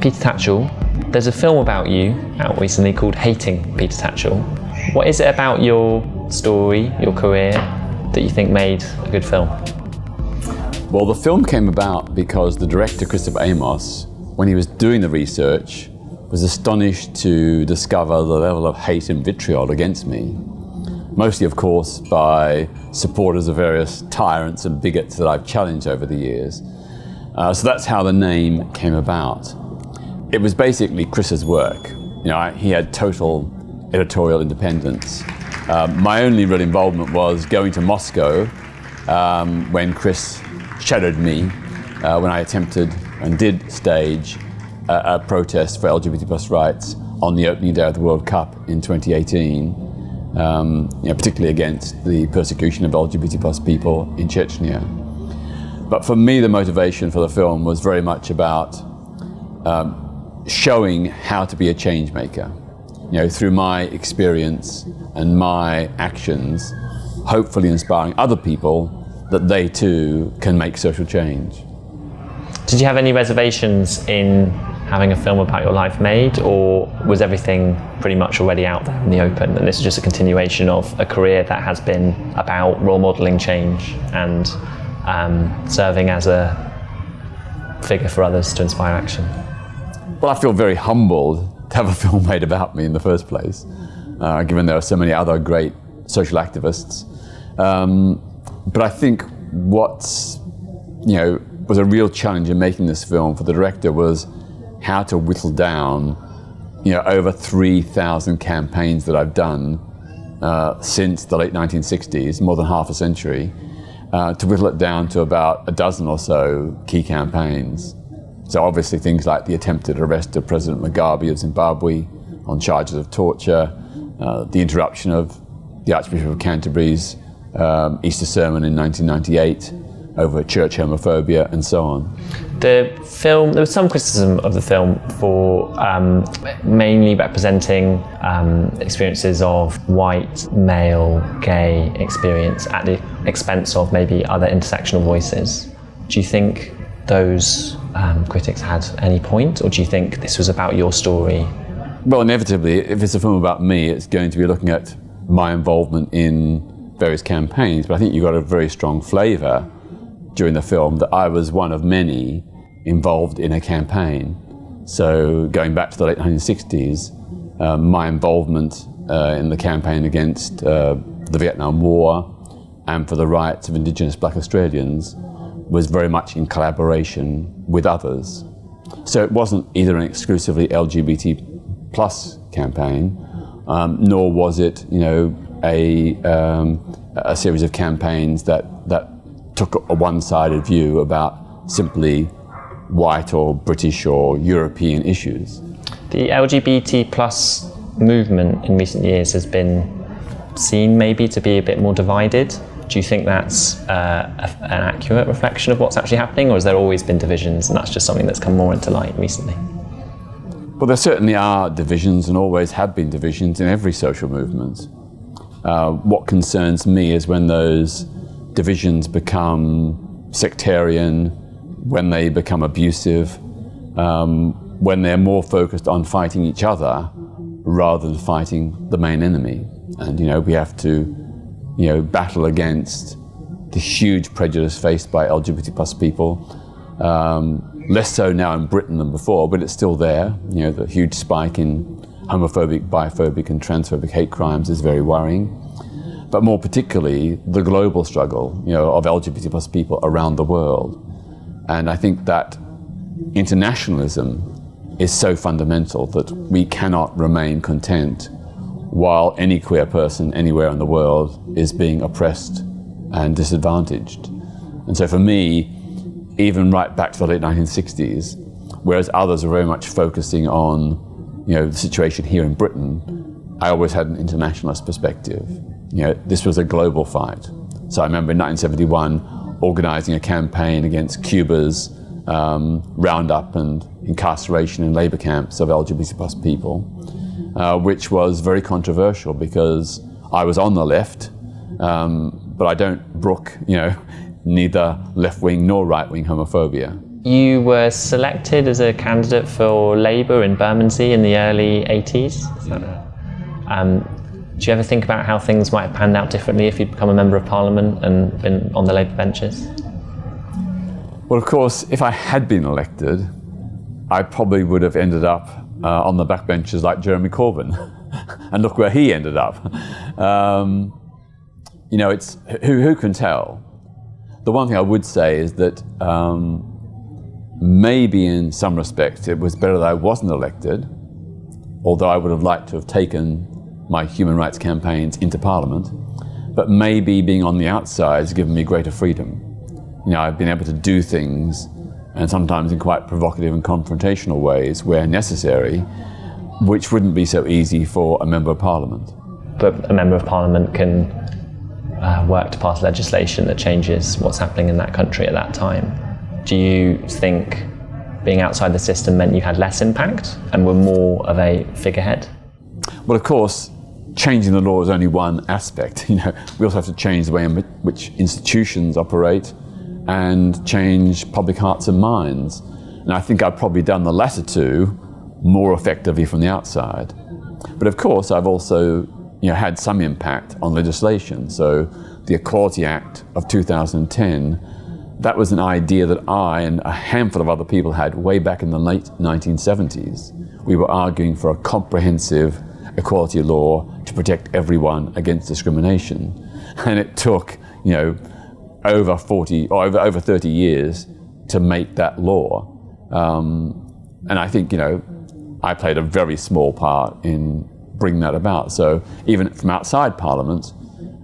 Peter Tatchell. There's a film about you out recently called Hating Peter Tatchell. What is it about your story, your career, that you think made a good film? Well, the film came about because the director, Christopher Amos, when he was doing the research, was astonished to discover the level of hate and vitriol against me. Mostly, of course, by supporters of various tyrants and bigots that I've challenged over the years. So that's how the name came about. It was basically Chris's work. He had total editorial independence. My only real involvement was going to Moscow when Chris shadowed me when I attempted and did stage a protest for LGBT+ rights on the opening day of the World Cup in 2018, particularly against the persecution of LGBT+ people in Chechnya. But for me, the motivation for the film was very much about showing how to be a change maker. Through my experience and my actions, hopefully inspiring other people that they too can make social change. Did you have any reservations in having a film about your life made, or was everything pretty much already out there in the open, and this is just a continuation of a career that has been about role modelling change and serving as a figure for others to inspire action? Well, I feel very humbled to have a film made about me in the first place, given there are so many other great social activists. But I think what was a real challenge in making this film for the director was how to whittle down over 3,000 campaigns that I've done since the late 1960s, more than half a century, to whittle it down to about a dozen or so key campaigns. So obviously things like the attempted arrest of President Mugabe of Zimbabwe on charges of torture, the interruption of the Archbishop of Canterbury's Easter sermon in 1998 over church homophobia, and so on. The film, there was some criticism of the film for mainly representing experiences of white, male, gay experience at the expense of maybe other intersectional voices. Do you think those critics had any point, or do you think this was about your story? Well, inevitably, if it's a film about me, it's going to be looking at my involvement in various campaigns, but I think you got a very strong flavour during the film that I was one of many involved in a campaign. So going back to the late 1960s, my involvement in the campaign against the Vietnam War and for the rights of Indigenous Black Australians was very much in collaboration with others. So it wasn't either an exclusively LGBT+ campaign, nor was it a series of campaigns that took a one-sided view about simply white or British or European issues. The LGBT+ movement in recent years has been seen maybe to be a bit more divided. Do you think that's an accurate reflection of what's actually happening, or has there always been divisions and that's just something that's come more into light recently? Well, there certainly are divisions and always have been divisions in every social movement. What concerns me is when those divisions become sectarian, when they become abusive, when they're more focused on fighting each other rather than fighting the main enemy. And we have to battle against the huge prejudice faced by LGBT+ people, less so now in Britain than before, but it's still there. The huge spike in homophobic, biphobic and transphobic hate crimes is very worrying. But more particularly, the global struggle of LGBT+ people around the world. And I think that internationalism is so fundamental that we cannot remain content while any queer person anywhere in the world is being oppressed and disadvantaged. And so for me, even right back to the late 1960s, whereas others are very much focusing on the situation here in Britain, I always had an internationalist perspective. This was a global fight. So I remember in 1971 organizing a campaign against Cuba's roundup and incarceration in labor camps of LGBT+ people, which was very controversial because I was on the left, but I don't brook, neither left-wing nor right-wing homophobia. You were selected as a candidate for Labour in Bermondsey in the early 80s. Do you ever think about how things might have panned out differently if you'd become a Member of Parliament and been on the Labour benches? Well, of course, if I had been elected, I probably would have ended up on the backbenches like Jeremy Corbyn. And look where he ended up. It's who can tell? The one thing I would say is that maybe in some respects it was better that I wasn't elected, although I would have liked to have taken my human rights campaigns into Parliament, but maybe being on the outside has given me greater freedom. I've been able to do things, and sometimes in quite provocative and confrontational ways where necessary, which wouldn't be so easy for a Member of Parliament. But a Member of Parliament can work to pass legislation that changes what's happening in that country at that time. Do you think being outside the system meant you had less impact and were more of a figurehead? Well, of course, changing the law is only one aspect. We also have to change the way in which institutions operate and change public hearts and minds. And I think I've probably done the latter two more effectively from the outside. But of course, I've also had some impact on legislation. So the Equality Act of 2010, that was an idea that I and a handful of other people had way back in the late 1970s. We were arguing for a comprehensive equality law to protect everyone against discrimination. And it took, over 30 years to make that law. And I think, I played a very small part in bringing that about. So even from outside Parliament,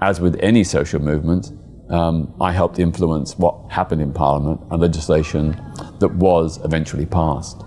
as with any social movement, I helped influence what happened in Parliament and legislation that was eventually passed.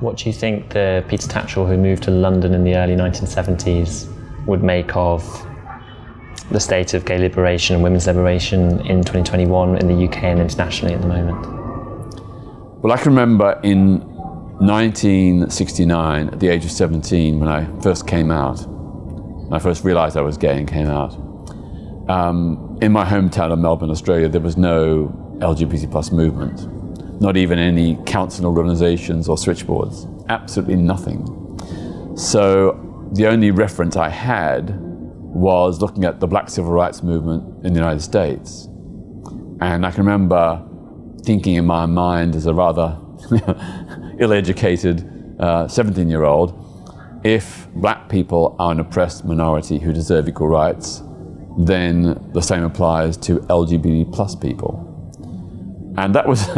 What do you think the Peter Tatchell who moved to London in the early 1970s would make of the state of gay liberation and women's liberation in 2021 in the UK and internationally at the moment? Well, I can remember in 1969, at the age of 17, when I first came out, when I first realised I was gay and came out, in my hometown of Melbourne, Australia, there was no LGBT plus movement, not even any council organisations or switchboards, absolutely nothing. So the only reference I had was looking at the Black Civil Rights Movement in the United States. And I can remember thinking in my mind as a rather ill-educated 17-year-old, if black people are an oppressed minority who deserve equal rights, then the same applies to LGBT plus people. And that was,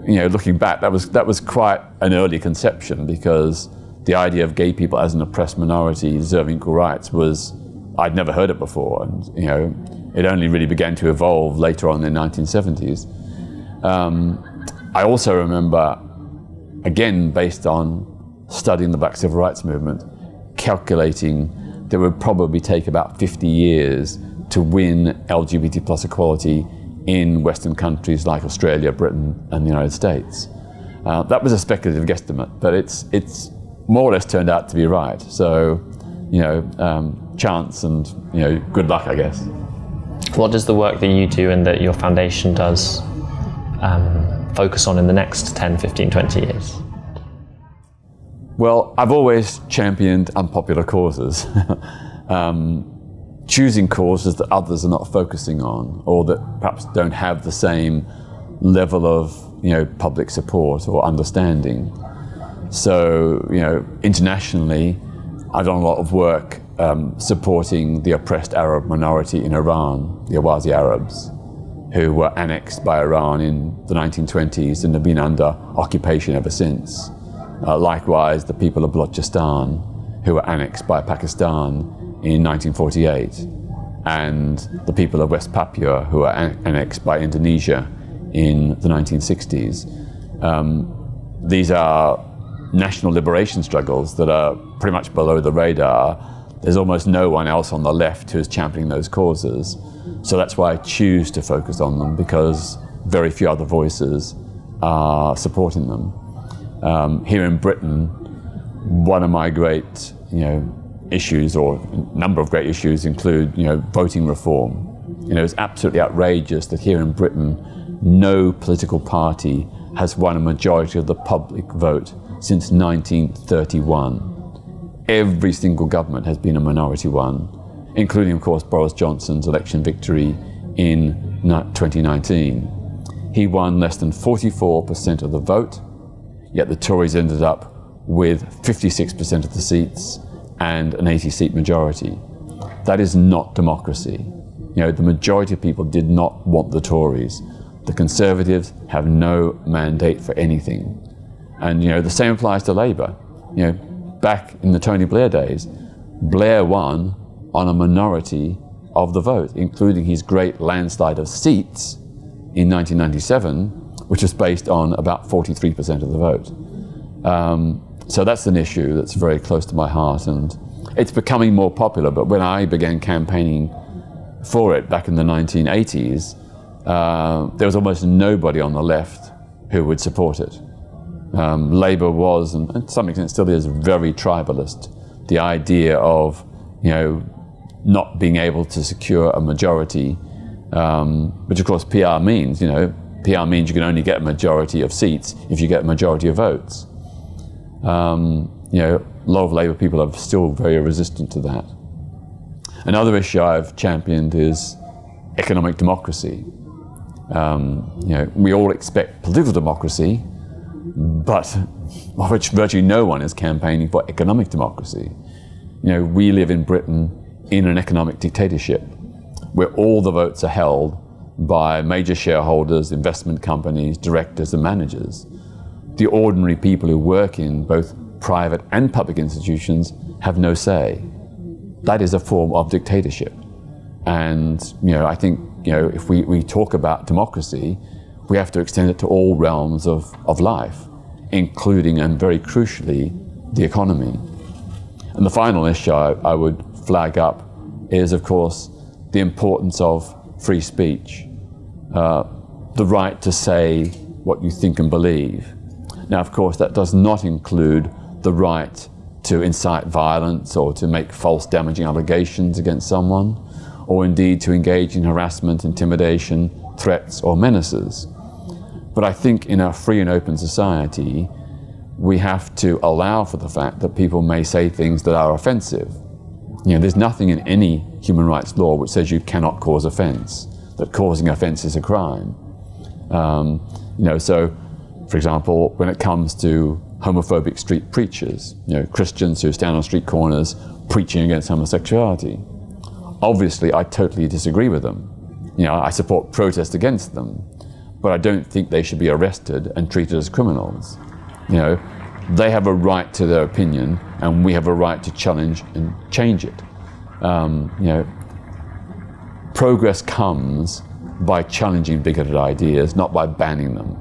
looking back, that was quite an early conception, because the idea of gay people as an oppressed minority deserving equal rights was, I'd never heard it before, and it only really began to evolve later on in the 1970s. I also remember, again based on studying the Black Civil Rights Movement, calculating that it would probably take about 50 years to win LGBT plus equality in Western countries like Australia, Britain, and the United States. That was a speculative guesstimate, but it's more or less turned out to be right. So, chance and good luck, I guess. What does the work that you do and that your foundation does focus on in the next 10, 15, 20 years? Well, I've always championed unpopular causes. Choosing causes that others are not focusing on, or that perhaps don't have the same level of public support or understanding. So, internationally, I've done a lot of work supporting the oppressed Arab minority in Iran, the Ahwazi Arabs, who were annexed by Iran in the 1920s and have been under occupation ever since. Likewise, the people of Balochistan, who were annexed by Pakistan in 1948, and the people of West Papua, who were annexed by Indonesia in the 1960s. These are national liberation struggles that are pretty much below the radar. There's almost no one else on the left who's championing those causes. So that's why I choose to focus on them, because very few other voices are supporting them. Here in Britain, one of my great issues, or a number of great issues, include voting reform. It's absolutely outrageous that here in Britain, no political party has won a majority of the public vote since 1931. Every single government has been a minority one, including, of course, Boris Johnson's election victory in 2019. He won less than 44% of the vote, yet the Tories ended up with 56% of the seats and an 80-seat majority. That is not democracy. The majority of people did not want the Tories. The Conservatives have no mandate for anything. And the same applies to Labour. Back in the Tony Blair days, Blair won on a minority of the vote, including his great landslide of seats in 1997, which was based on about 43% of the vote. So that's an issue that's very close to my heart, and it's becoming more popular. But when I began campaigning for it back in the 1980s, there was almost nobody on the left who would support it. Labour was, and to some extent still is, very tribalist. The idea of, not being able to secure a majority, which of course PR means, PR means you can only get a majority of seats if you get a majority of votes. A lot of Labour people are still very resistant to that. Another issue I've championed is economic democracy. We all expect political democracy, but which virtually no one is campaigning for economic democracy. We live in Britain in an economic dictatorship where all the votes are held by major shareholders, investment companies, directors and managers. The ordinary people who work in both private and public institutions have no say. That is a form of dictatorship. And I think if we talk about democracy, we have to extend it to all realms of life, including and very crucially the economy. And the final issue I would flag up is, of course, the importance of free speech, the right to say what you think and believe. Now, of course, that does not include the right to incite violence or to make false damaging allegations against someone, or indeed to engage in harassment, intimidation, threats or menaces. But I think in a free and open society, we have to allow for the fact that people may say things that are offensive. There's nothing in any human rights law which says you cannot cause offense, that causing offense is a crime. So, for example, when it comes to homophobic street preachers, Christians who stand on street corners preaching against homosexuality, obviously I totally disagree with them. I support protest against them, but I don't think they should be arrested and treated as criminals. They have a right to their opinion, and we have a right to challenge and change it. Progress comes by challenging bigoted ideas, not by banning them.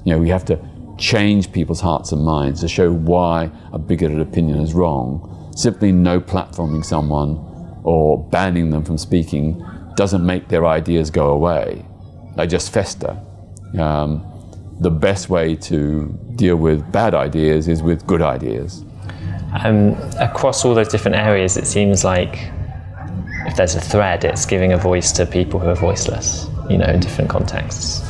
We have to change people's hearts and minds to show why a bigoted opinion is wrong. Simply no platforming someone or banning them from speaking doesn't make their ideas go away. They just fester. The best way to deal with bad ideas is with good ideas. Across all those different areas, it seems like if there's a thread, it's giving a voice to people who are voiceless, in different contexts.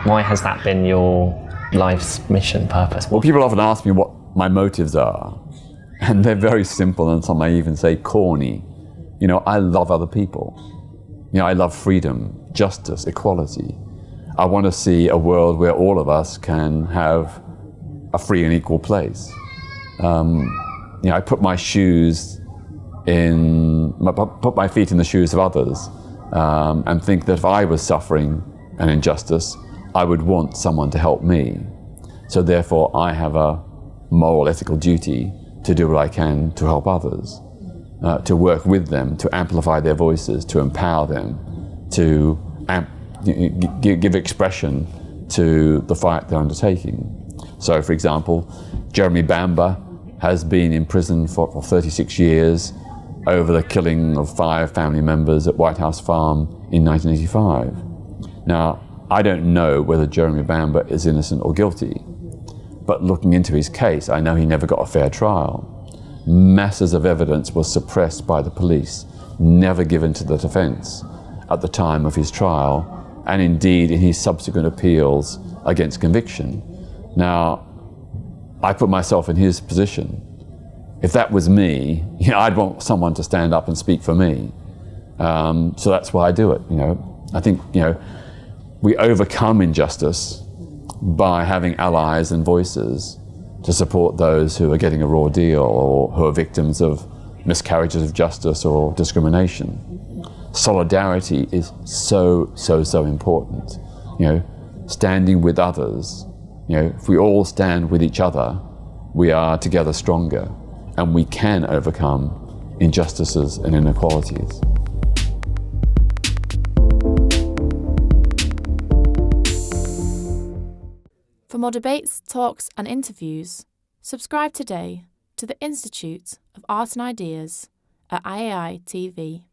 Why has that been your life's mission, purpose? Well, people often ask me what my motives are, and they're very simple, and some may even say corny. I love other people. I love freedom, justice, equality. I want to see a world where all of us can have a free and equal place. I put my feet in the shoes of others, and think that if I was suffering an injustice, I would want someone to help me. So therefore, I have a moral, ethical duty to do what I can to help others, to work with them, to amplify their voices, to empower them, to give expression to the fight they're undertaking. So, for example, Jeremy Bamber has been in prison for 36 years over the killing of 5 family members at White House Farm in 1985. Now, I don't know whether Jeremy Bamber is innocent or guilty, but looking into his case, I know he never got a fair trial. Masses of evidence was suppressed by the police, never given to the defense. at the time of his trial, and indeed in his subsequent appeals against conviction. Now, I put myself in his position. If that was me, I'd want someone to stand up and speak for me. So that's why I do it. I think we overcome injustice by having allies and voices to support those who are getting a raw deal or who are victims of miscarriages of justice or discrimination. Solidarity is so important. Standing with others. If we all stand with each other, we are together stronger, and we can overcome injustices and inequalities. For more debates, talks and interviews, subscribe today to the Institute of Art and Ideas at IAI TV.